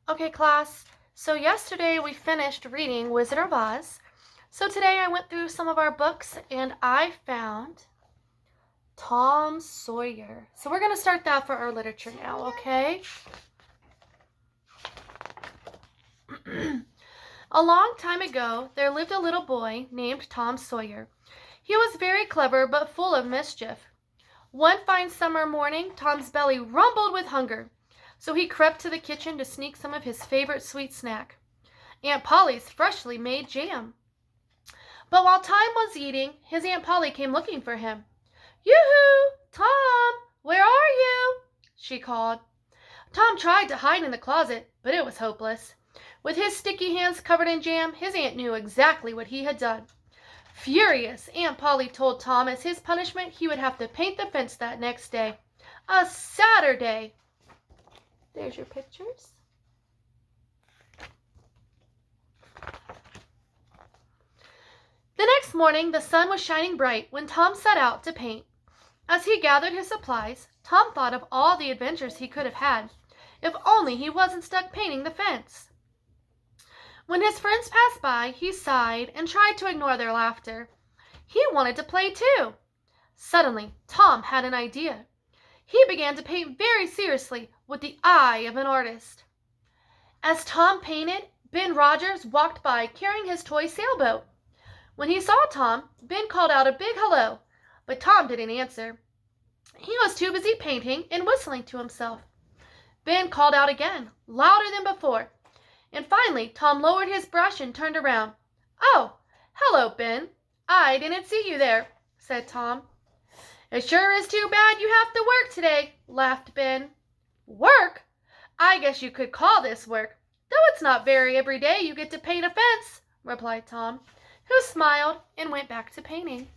Okay, class. So yesterday we finished reading Wizard of Oz. So today I went through some of our books and I found Tom Sawyer. So we're going to start that for our literature now, okay? A long time ago, there lived a little boy named Tom Sawyer. He was very clever but full of mischief. One fine summer morning, Tom's belly rumbled with hunger. So he crept to the kitchen to sneak some of his favorite sweet snack, Aunt Polly's freshly made jam. But while Tom was eating, his Aunt Polly came looking for him. "Yoo-hoo! Tom! Where are you?" she called. Tom tried to hide in the closet, but it was hopeless. With his sticky hands covered in jam, his aunt knew exactly what he had done. Furious, Aunt Polly told Tom as his punishment he would have to paint the fence that next day. A Saturday! There's your pictures. The next morning, the sun was shining bright when Tom set out to paint. As he gathered his supplies, Tom thought of all the adventures he could have had, if only he wasn't stuck painting the fence. When his friends passed by, he sighed and tried to ignore their laughter. He wanted to play too. Suddenly, Tom had an idea. He began to paint very seriously, with the eye of an artist. As Tom painted, Ben Rogers walked by carrying his toy sailboat. When he saw Tom, Ben called out a big hello, but Tom didn't answer. He was too busy painting and whistling to himself. Ben called out again, louder than before, and finally Tom lowered his brush and turned around. "Oh, hello, Ben. I didn't see you there," said Tom. "It sure is too bad you have to work today," laughed Ben. "Work? I guess you could call this work, though it's not very every day you get to paint a fence," replied Tom, who smiled and went back to painting.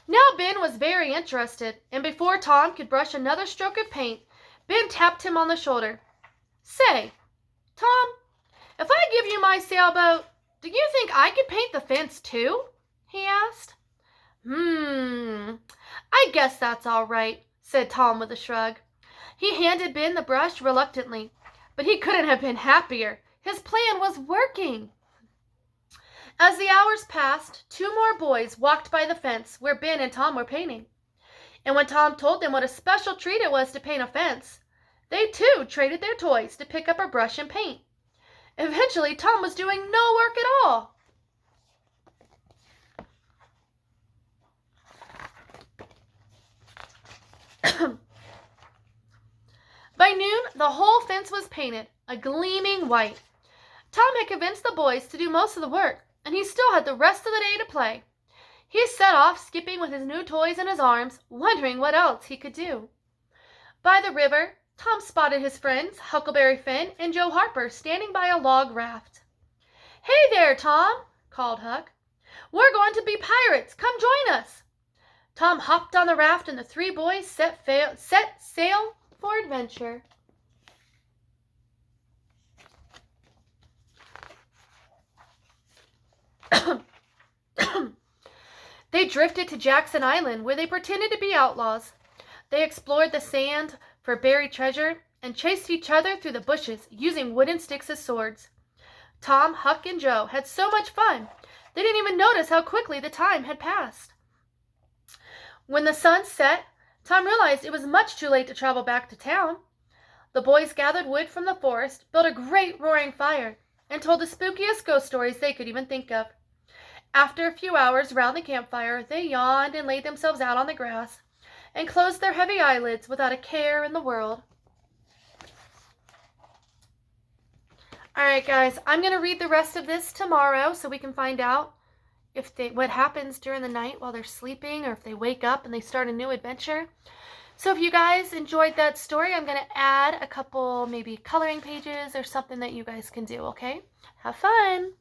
Now Ben was very interested, and before Tom could brush another stroke of paint, Ben tapped him on the shoulder. "Say, Tom, if I give you my sailboat, do you think I could paint the fence too?" he asked. I guess that's all right," said Tom with a shrug. He handed Ben the brush reluctantly, but he couldn't have been happier. His plan was working. As the hours passed, two more boys walked by the fence where Ben and Tom were painting. And when Tom told them what a special treat it was to paint a fence, they too traded their toys to pick up a brush and paint. Eventually, Tom was doing no work at all. By noon, the whole fence was painted, a gleaming white. Tom had convinced the boys to do most of the work, and he still had the rest of the day to play. He set off skipping with his new toys in his arms, wondering what else he could do. By the river, Tom spotted his friends, Huckleberry Finn and Joe Harper, standing by a log raft. "Hey there, Tom," called Huck. "We're going to be pirates. Come join us." Tom hopped on the raft and the three boys set sail for adventure. They drifted to Jackson Island, where they pretended to be outlaws. They explored the sand for buried treasure and chased each other through the bushes, using wooden sticks as swords. Tom, Huck, and Joe had so much fun, they didn't even notice how quickly the time had passed. When the sun set, Tom realized it was much too late to travel back to town. The boys gathered wood from the forest, built a great roaring fire, and told the spookiest ghost stories they could even think of. After a few hours round the campfire, they yawned and laid themselves out on the grass and closed their heavy eyelids without a care in the world. All right, guys, I'm going to read the rest of this tomorrow so we can find out what happens during the night while they're sleeping, or if they wake up and they start a new adventure. So if you guys enjoyed that story, I'm going to add a couple maybe coloring pages or something that you guys can do, okay? Have fun!